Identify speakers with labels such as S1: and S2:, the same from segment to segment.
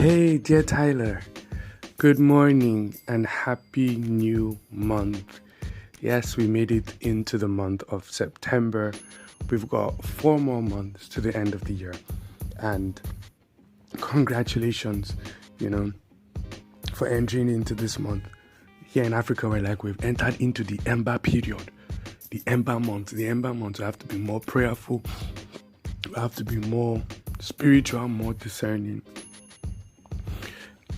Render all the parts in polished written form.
S1: Hey, dear Tyler, good morning and happy new month. Yes, we made it into the month of September. We've got 4 more months to the end of the year. And congratulations, for entering into this month. Here in Africa, we've entered into the Ember period, the Ember month. The Ember month, we have to be more prayerful, we have to be more spiritual, more discerning.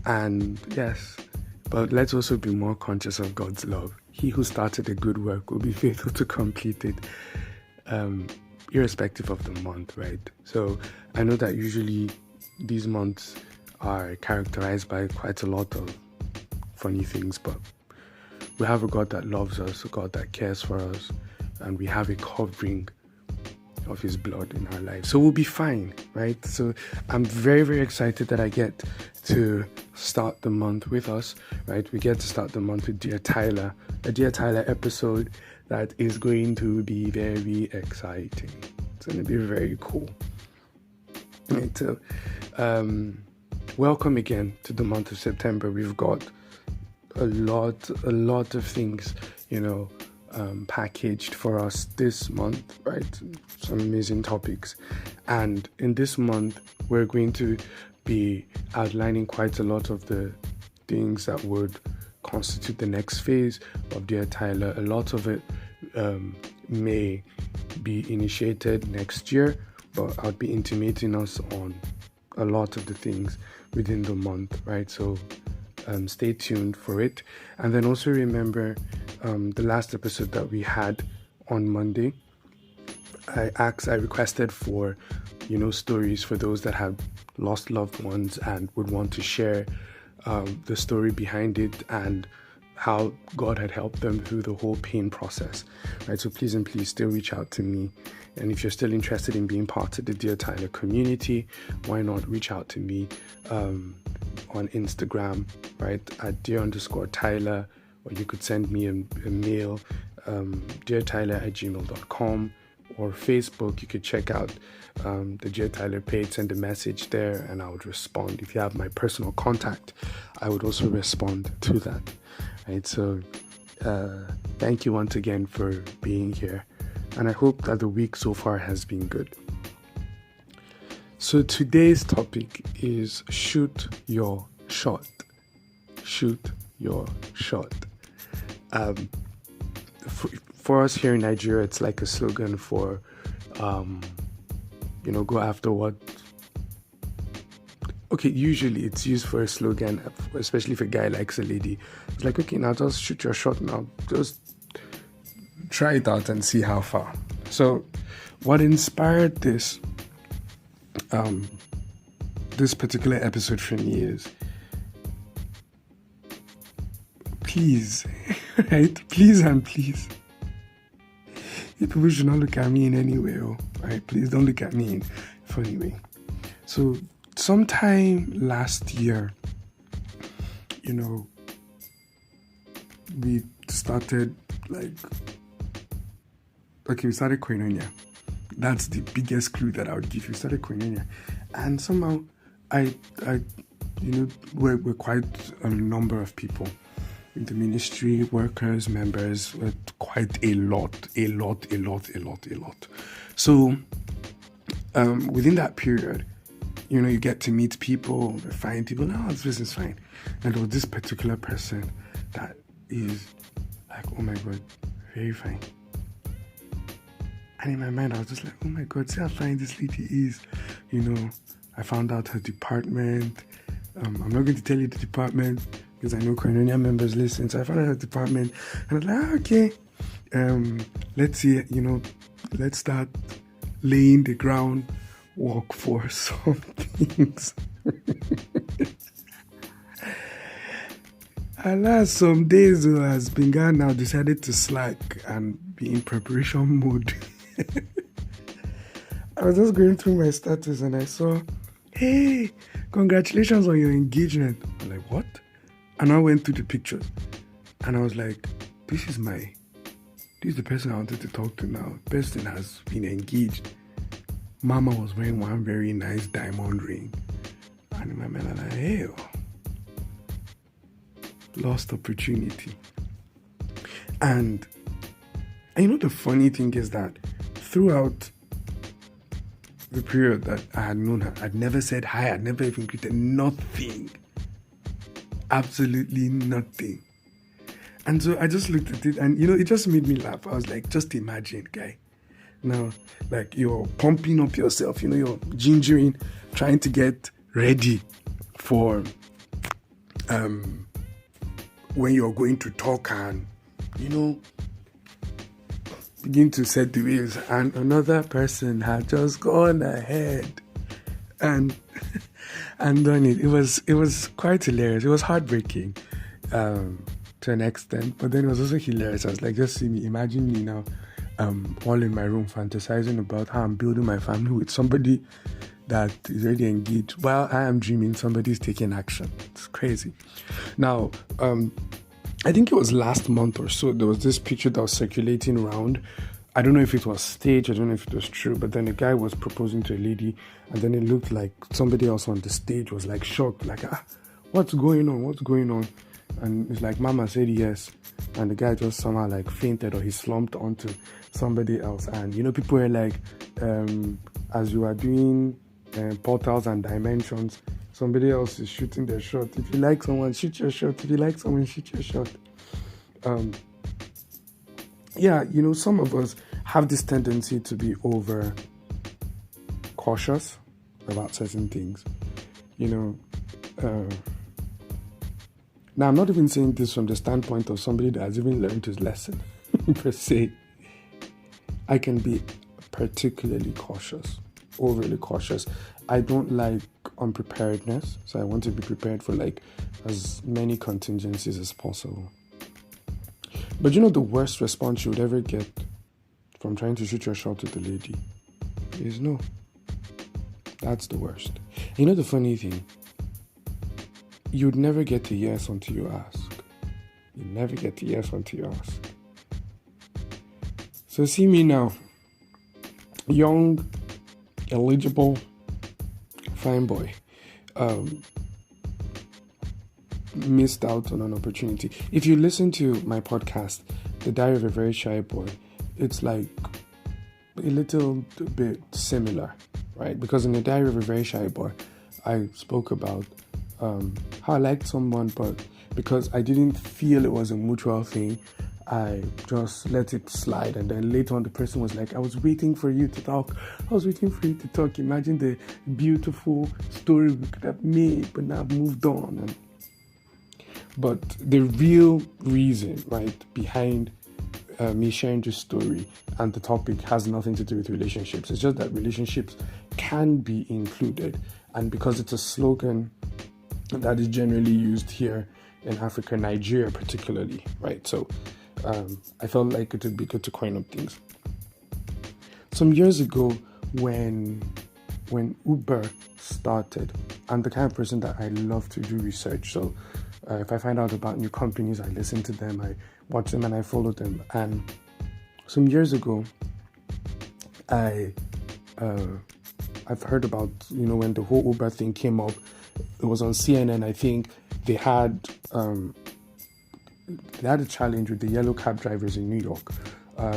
S1: And yes, but let's also be more conscious of God's love. He who started a good work will be faithful to complete it, irrespective of the month, right? So I know that usually these months are characterized by quite a lot of funny things, but we have a God that loves us, a God that cares for us, and we have a covering of his blood in our lives. So we'll be fine, right? So I'm very, very excited that I get to start the month with us, right? We get to start the month with Dear Tyler, a Dear Tyler episode that is going to be very exciting. It's going to be very cool. Right, so welcome again to the month of September. We've got a lot of things, packaged for us this month, right? Some amazing topics. And in this month, we're going to be outlining quite a lot of the things that would constitute the next phase of Dear Tyler. A lot of it may be initiated next year, but I'll be intimating us on a lot of the things within the month, right? So stay tuned for it. And then also remember the last episode that we had on Monday, I requested for, stories for those that have lost loved ones and would want to share the story behind it and how God had helped them through the whole pain process, right? So please still reach out to me. And if you're still interested in being part of the Dear Tyler community, why not reach out to me on Instagram, right, at dear_Tyler, or you could send me a mail, deartyler@gmail.com, or Facebook. You could check out the Dear Tyler page, send a message there, and I would respond. If you have my personal contact, I would also respond to that, right? So thank you once again for being here, and I hope that the week so far has been good. So today's topic is shoot your shot. Shoot your shot. For us here in Nigeria, it's like a slogan for, go after what. Okay, usually it's used for a slogan, especially if a guy likes a lady. It's like, okay, now just shoot your shot now. Just try it out and see how far. So what inspired this particular episode for me is, please, right? Please and please. People should not look at me in any way, right? Please don't look at me in a funny way. So sometime last year, we started we started koinonia. That's the biggest clue that I would give you. We started koinonia. And somehow we're quite a number of people in the ministry, workers, members, quite a lot. So within that period, you get to meet people, find people. No, this is fine. And there was this particular person that is like, oh my God, very fine. And in my mind, I was just like, oh my God, see how fine this lady is. I found out her department. I'm not going to tell you the department because I know Koinonia members listen. So I found out her department, and I was like, okay, let's see, let's start laying the groundwork for some things. Alas, some days as Benga now decided to slack and be in preparation mode. I was just going through my status and I saw, hey, congratulations on your engagement. I'm like, what? And I went through the pictures and I was like, this is the person I wanted to talk to now. The person has been engaged. Mama was wearing one very nice diamond ring. And in my mind, I'm like, hey, lost opportunity. And you know, the funny thing is that throughout the period that I had known her, I'd never said hi, I'd never even greeted, nothing. Absolutely nothing. And so I just looked at it and, you know, it just made me laugh. I was like, just imagine, guy. Now, like, you're pumping up yourself, you know, you're gingering, trying to get ready for when you're going to talk and, you know, begin to set the wheels, and another person had just gone ahead and done it. It was quite hilarious. It was heartbreaking to an extent, but then it was also hilarious. I was like, just see me, imagine me now, all in my room fantasizing about how I'm building my family with somebody that is already engaged while I am dreaming somebody's taking action. It's crazy. Now, I think it was last month or so, there was this picture that was circulating around. I don't know if it was staged, I don't know if it was true, but then a guy was proposing to a lady, and then it looked like somebody else on the stage was like shocked, like, what's going on? And it's like, Mama said yes, and the guy just somehow like fainted, or he slumped onto somebody else. And, you know, people were like, as you are doing portals and dimensions, somebody else is shooting their shot. If you like someone, shoot your shot. If you like someone, shoot your shot. Yeah, you know, some of us have this tendency to be over cautious about certain things. You know, now I'm not even saying this from the standpoint of somebody that has even learned his lesson per se. I can be particularly cautious, overly cautious. I don't like unpreparedness, so I want to be prepared for like as many contingencies as possible. But you know, the worst response you would ever get from trying to shoot your shot with a lady is no. That's the worst. You know the funny thing? You'd never get a yes until you ask. You never get a yes until you ask. So see me now. Young, eligible, fine boy. Missed out on an opportunity. If you listen to my podcast, The Diary of a Very Shy Boy, it's like a little bit similar, right? Because in The Diary of a Very Shy Boy, I spoke about how I liked someone, but because I didn't feel it was a mutual thing, I just let it slide. And then later on, the person was like, I was waiting for you to talk. Imagine the beautiful story we could have made, but now I've moved on. But the real reason, right, behind me sharing this story and the topic has nothing to do with relationships. It's just that relationships can be included. And because it's a slogan that is generally used here in Africa, Nigeria particularly, right? So I felt like it would be good to coin up things. Some years ago, when Uber started, I'm the kind of person that I love to do research. So if I find out about new companies, I listen to them, I watch them, and I follow them. And some years ago, I've heard about, you know, when the whole Uber thing came up. It was on CNN. I think they had a challenge with the yellow cab drivers in New York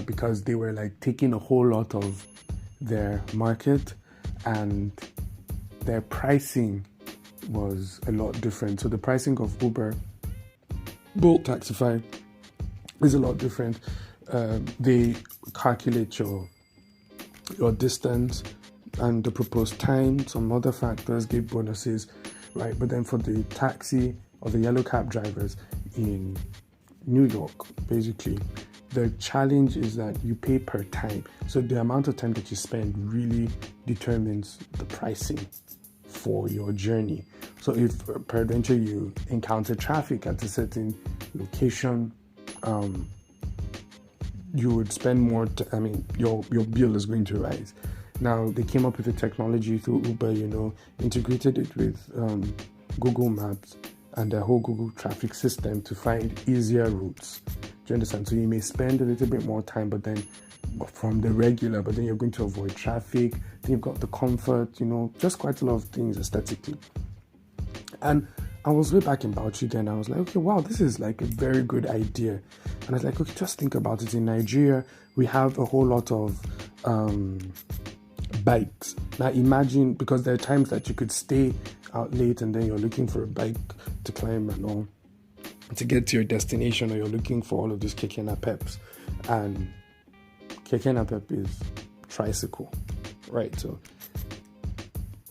S1: because they were like taking a whole lot of their market, and their pricing was a lot different. So the pricing of Uber, Bolt, Taxify is a lot different. They calculate your distance and the proposed time, some other factors, give bonuses, right? But then for the taxi or the yellow cab drivers in New York, basically, the challenge is that you pay per time. So the amount of time that you spend really determines the pricing for your journey. So if peradventure you encounter traffic at a certain location, you would spend more your bill is going to rise. Now they came up with a technology through Uber, you know, integrated it with Google Maps and the whole Google traffic system to find easier routes. Do you understand? So you may spend a little bit more time, but then from the regular, but then you're going to avoid traffic. Then you've got the comfort, you know, just quite a lot of things aesthetically. And I was way back in Bauchi then. I was like, okay, wow, this is like a very good idea. And I was like, okay, just think about it. In Nigeria, we have a whole lot of bikes. Now imagine, because there are times that you could stay out late and then you're looking for a bike to climb and all to get to your destination, or you're looking for all of these keke napeps. And keke napep is tricycle, right? So,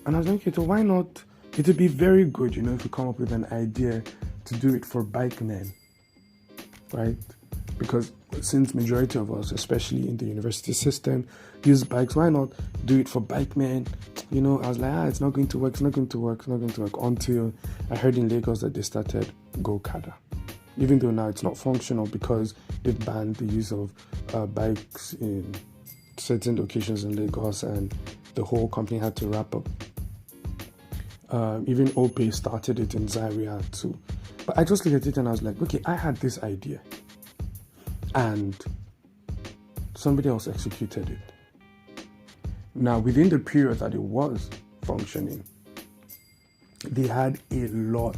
S1: and I was like, okay, so why not? It would be very good, if we come up with an idea to do it for bike men, right? Because since majority of us, especially in the university system, use bikes, why not do it for bike men? I was like, it's not going to work, until I heard in Lagos that they started Go-Kada. Even though now it's not functional because they've banned the use of bikes in certain locations in Lagos, and the whole company had to wrap up. Even Opay started it in Zaria too. But I just looked at it and I was like, okay, I had this idea and somebody else executed it. Now, within the period that it was functioning, they had a lot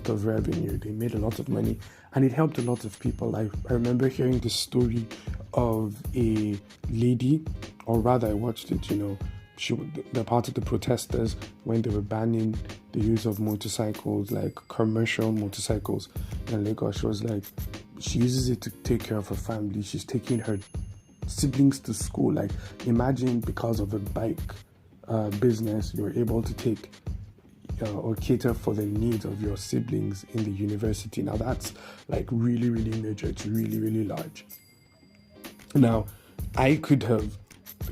S1: of revenue. They made a lot of money and it helped a lot of people. I remember hearing the story of a lady, or rather I watched it, they're part of the protesters when they were banning the use of motorcycles, like commercial motorcycles in Lagos. She was like, she uses it to take care of her family. She's taking her siblings to school. Like, imagine, because of a bike business, you're able to take or cater for the needs of your siblings in the university. Now that's like really, really major. It's really, really large. Now, I could have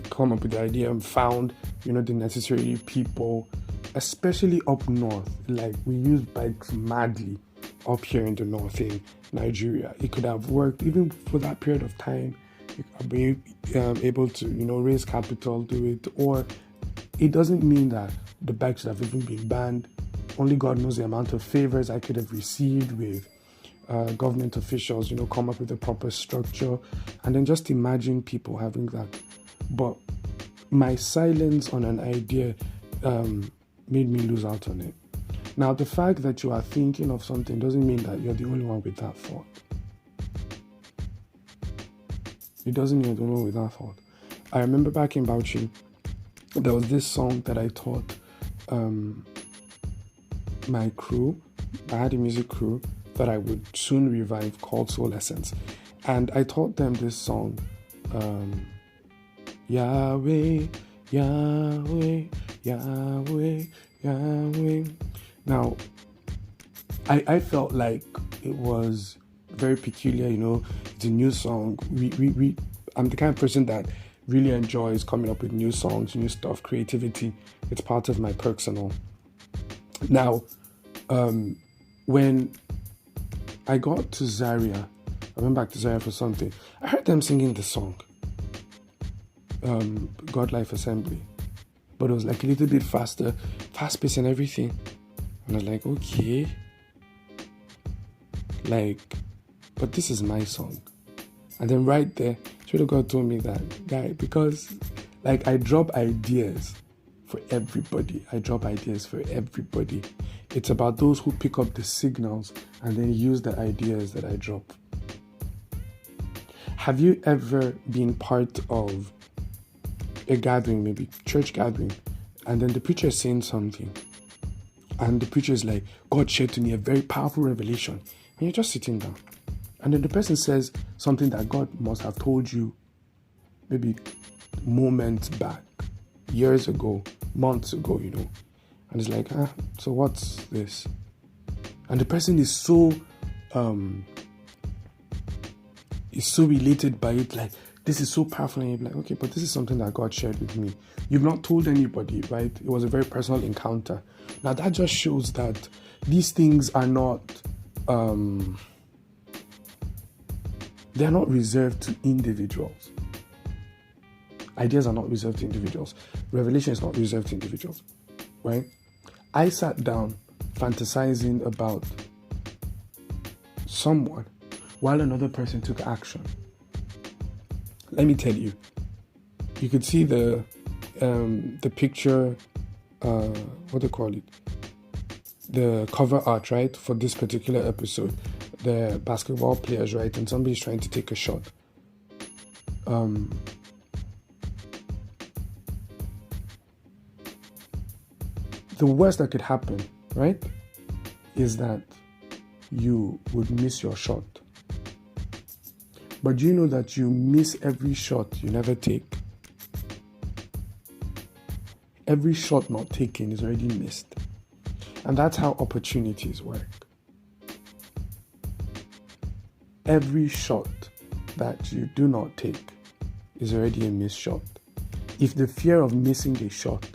S1: come up with the idea and found, the necessary people, especially up north. Like, we use bikes madly up here in the north in Nigeria. It could have worked even for that period of time. I'll be able to, raise capital, do it. Or it doesn't mean that the bikes should have even been banned. Only God knows the amount of favors I could have received with government officials, come up with a proper structure. And then just imagine people having that. But my silence on an idea made me lose out on it. Now, the fact that you are thinking of something doesn't mean that you're the only one with that thought. It doesn't mean you're the only one with that thought. I remember back in Bauchi, there was this song that I taught my crew. I had a music crew that I would soon revive called Soul Essence. And I taught them this song, Yahweh, Yahweh, Yahweh, Yahweh. Now, I felt like it was very peculiar, it's a new song. I'm the kind of person that really enjoys coming up with new songs, new stuff, creativity. It's part of my perks and all. Now, when I got to Zaria, I went back to Zaria for something, I heard them singing the song, God Life Assembly, but it was like a little bit faster, fast paced and everything. And I was like, okay, but this is my song. And then right there, Spirit of God told me that, guy, because I drop ideas for everybody. It's about those who pick up the signals and then use the ideas that I drop. Have you ever been part of a gathering, maybe church gathering, and then the preacher is saying something, and the preacher is like, God shared to me a very powerful revelation, and you're just sitting down, and then the person says something that God must have told you maybe moments back, years ago, months ago, and it's like, so what's this? And the person is so elated by it, like, this is so powerful, and you're like, okay, but this is something that God shared with me. You've not told anybody, right? It was a very personal encounter. Now that just shows that these things are not, they're not reserved to individuals. Ideas are not reserved to individuals. Revelation is not reserved to individuals, right? I sat down fantasizing about someone while another person took action. Let me tell you, you could see the picture, what do you call it? the cover art, right, for this particular episode, the basketball players, right, and somebody's trying to take a shot. The worst that could happen, right, is that you would miss your shot. But do you know that you miss every shot you never take? Every shot not taken is already missed. And that's how opportunities work. Every shot that you do not take is already a missed shot. If the fear of missing a shot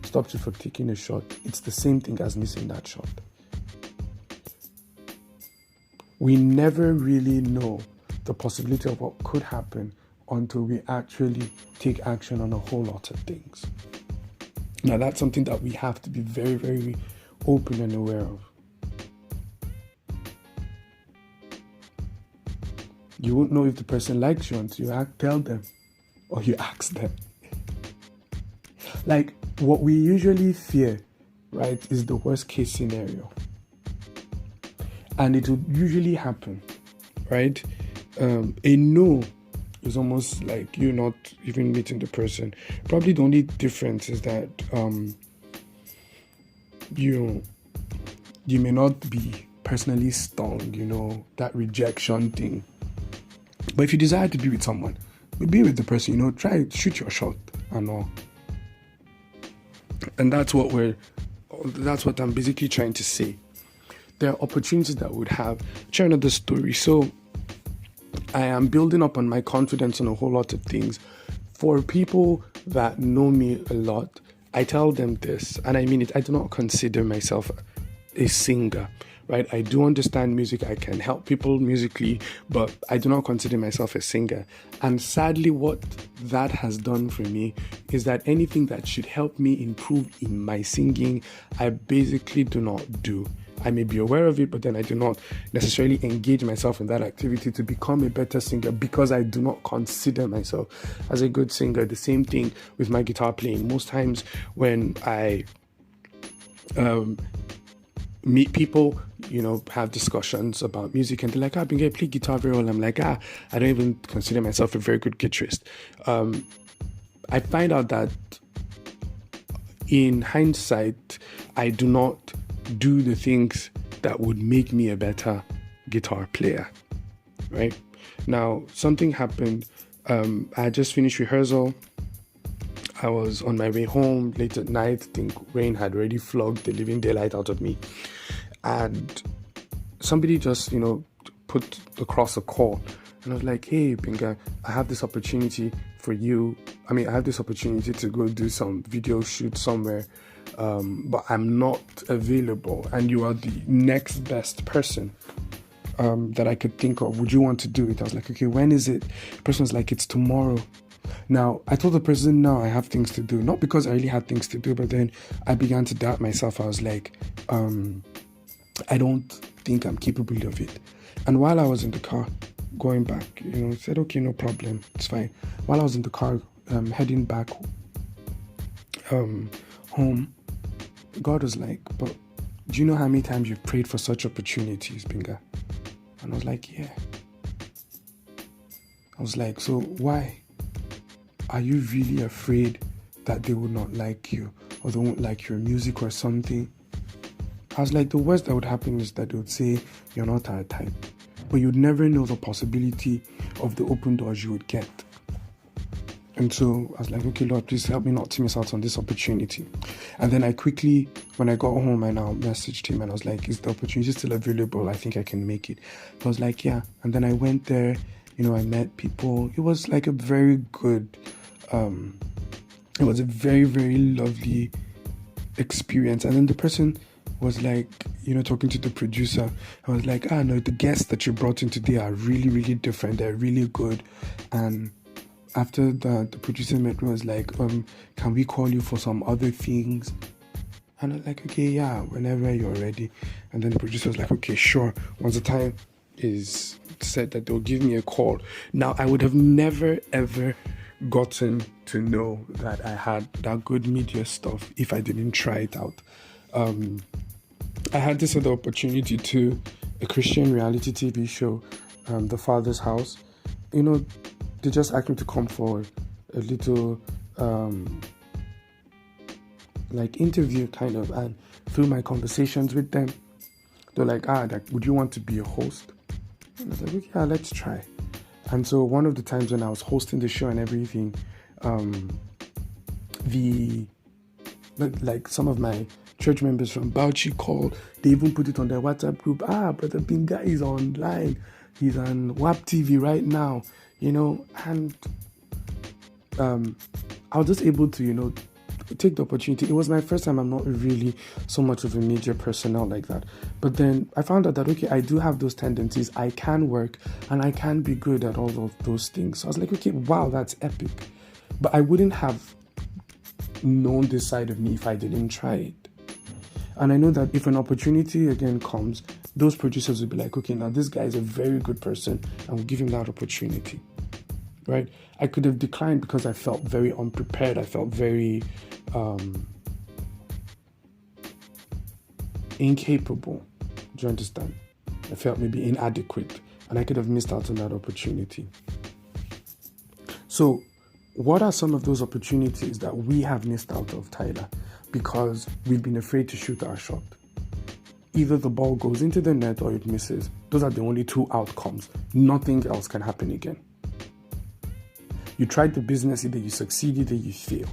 S1: stops you from taking a shot, it's the same thing as missing that shot. We never really know the possibility of what could happen until we actually take action on a whole lot of things. Now, that's something that we have to be very, very open and aware of. You won't know if the person likes you until you tell them or you ask them. Like, what we usually fear, right, is the worst case scenario. And it will usually happen, right? A no is almost like you not even meeting the person. Probably the only difference is that you may not be personally stung, that rejection thing. But if you desire to be with someone, be with the person, try to shoot your shot and all. And that's what I'm basically trying to say. There are opportunities that would have. Share another story. So I am building up on my confidence on a whole lot of things. For people that know me a lot, I tell them this, and I mean it. I do not consider myself a singer, right? I do understand music. I can help people musically, but I do not consider myself a singer. And sadly, what that has done for me is that anything that should help me improve in my singing, I basically do not do. I may be aware of it, but then I do not necessarily engage myself in that activity to become a better singer because I do not consider myself as a good singer. The same thing with my guitar playing. Most times when I meet people, have discussions about music, and they're like, I've been going to play guitar very well. I'm like, I don't even consider myself a very good guitarist. I find out that in hindsight, I do not do the things that would make me a better guitar player, right? Now, something happened. I just finished rehearsal. I was on my way home late at night. I think rain had already flogged the living daylight out of me. And somebody just, put across a call. And I was like, hey, Binga, I have this opportunity for you. I have this opportunity to go do some video shoot somewhere. But I'm not available, and you are the next best person that I could think of. Would you want to do it? I was like, okay, when is it? The person was like, it's tomorrow. Now, I told the person, no, I have things to do. Not because I really had things to do, but then I began to doubt myself. I was like, I don't think I'm capable of it. And while I was in the car going back, I said, okay, no problem, it's fine. While I was in the car heading back home, God was like, but do you know how many times you've prayed for such opportunities, Binga? And I was like, yeah. I was like, so why? Are you really afraid that they would not like you or they won't like your music or something? I was like, the worst that would happen is that they would say you're not our type. But you'd never know the possibility of the open doors you would get. And so I was like, okay, Lord, please help me not to miss out on this opportunity. And then I quickly, when I got home, I now messaged him and I was like, is the opportunity still available? I think I can make it. I was like, yeah. And then I went there, I met people. It was like a very good, it was a very, very lovely experience. And then the person was like, talking to the producer, I was like, no, the guests that you brought in today are really, really different. They're really good. And after that, the producer met me, was like, can we call you for some other things? And I was like, okay, yeah, whenever you're ready. And then the producer was like, okay, sure. Once the time is set that they'll give me a call. Now, I would have never, ever gotten to know that I had that good media stuff if I didn't try it out. I had this other opportunity to a Christian reality TV show, The Father's House. They just asked me to come for a little interview kind of, and through my conversations with them, they're like, would you want to be a host? And I was like, okay, yeah, let's try. And so one of the times when I was hosting the show and everything, some of my church members from Bauchi called. They even put it on their WhatsApp group. Brother Binga is online. He's on WAP TV right now, and I was just able to, take the opportunity. It was my first time. I'm not really so much of a media personnel like that. But then I found out that, okay, I do have those tendencies. I can work and I can be good at all of those things. So I was like, okay, wow, that's epic. But I wouldn't have known this side of me if I didn't try it. And I know that if an opportunity again comes, those producers will be like, okay, now this guy is a very good person and we'll give him that opportunity, right? I could have declined because I felt very unprepared. I felt very incapable. Do you understand? I felt maybe inadequate and I could have missed out on that opportunity. So what are some of those opportunities that we have missed out of, Tyler? Because we've been afraid to shoot our shot. Either the ball goes into the net or it misses. Those are the only two outcomes. Nothing else can happen again. You tried the business, either you succeed, either you fail.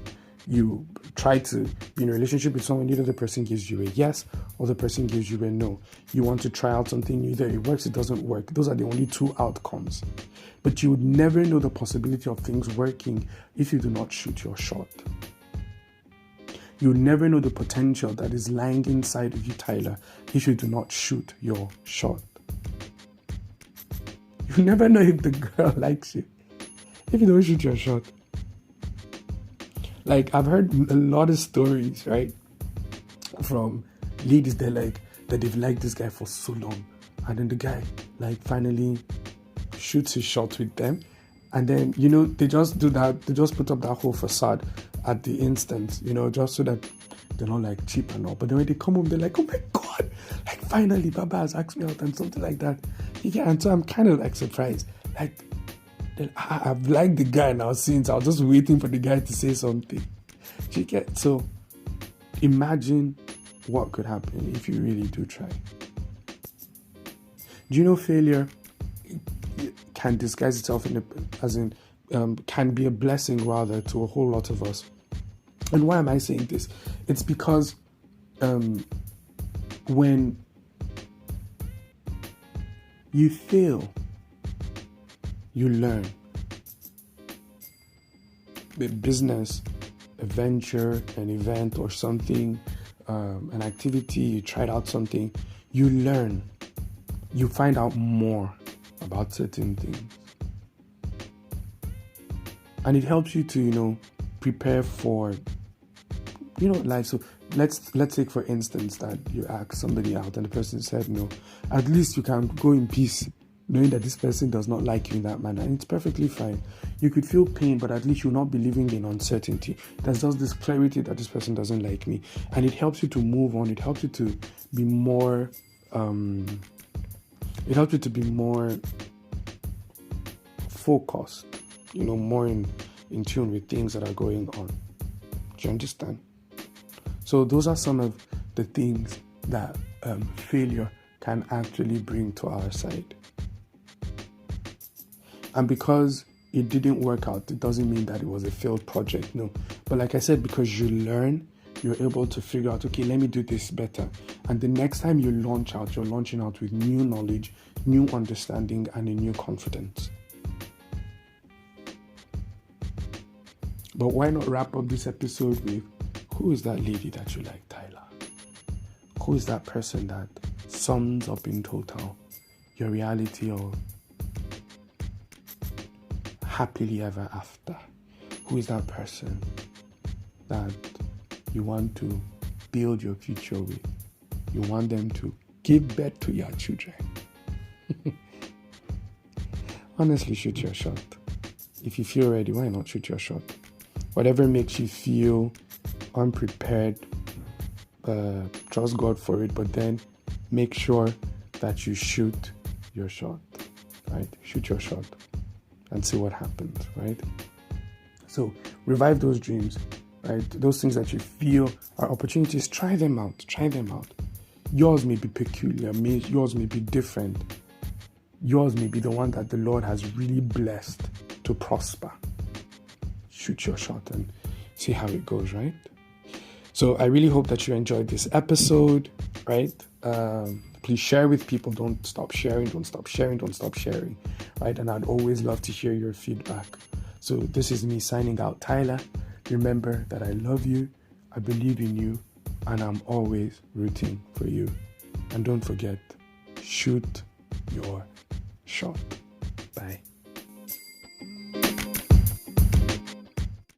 S1: You try to be in a relationship with someone, either the person gives you a yes or the person gives you a no. You want to try out something, either it works, it doesn't work. Those are the only two outcomes. But you would never know the possibility of things working if you do not shoot your shot. You'll never know the potential that is lying inside of you, Tyler, if you do not shoot your shot. You'll never know if the girl likes you if you don't shoot your shot. Like, I've heard a lot of stories, right, from ladies that they've liked this guy for so long, and then the guy finally shoots his shot with them, and then they just do that. They just put up that whole facade at the instant, just so that they're not cheap and all. But then when they come home, they're like, oh my God, finally Baba has asked me out and something like that. Yeah, and so I'm kind of surprised. I've liked the guy now since. I was just waiting for the guy to say something. So imagine what could happen if you really do try. Do you know failure can disguise itself can be a blessing rather to a whole lot of us? And why am I saying this? It's because when you fail, you learn. A business, a venture, an event or something, an activity, you tried out something, you learn. You find out more about certain things. And it helps you to, prepare for, life. So let's take, for instance, that you ask somebody out and the person said no. At least you can go in peace, knowing that this person does not like you in that manner. And it's perfectly fine. You could feel pain, but at least you're not be living in uncertainty. There's just this clarity that this person doesn't like me. And it helps you to move on. It helps you to be more, focused, more in tune with things that are going on. Do you understand? So those are some of the things that failure can actually bring to our side. And because it didn't work out, it doesn't mean that it was a failed project, no. But like I said, because you learn, you're able to figure out, okay, let me do this better. And the next time you launch out, you're launching out with new knowledge, new understanding, and a new confidence. But why not wrap up this episode with, who is that lady that you like, Tyler? Who is that person that sums up in total your reality of happily ever after? Who is that person that you want to build your future with? You want them to give birth to your children. Honestly, shoot your shot. If you feel ready, why not shoot your shot? Whatever makes you feel unprepared, trust God for it, but then make sure that you shoot your shot, right? Shoot your shot and see what happens, right? So revive those dreams, right? Those things that you feel are opportunities, try them out. Yours may be peculiar, yours may be different. Yours may be the one that the Lord has really blessed to prosper. Shoot your shot and see how it goes, right? So I really hope that you enjoyed this episode, right? Please share with people. Don't stop sharing, right? And I'd always love to hear your feedback. So this is me signing out, Tyler. Remember that I love you, I believe in you, and I'm always rooting for you. And don't forget, shoot your shot. Bye.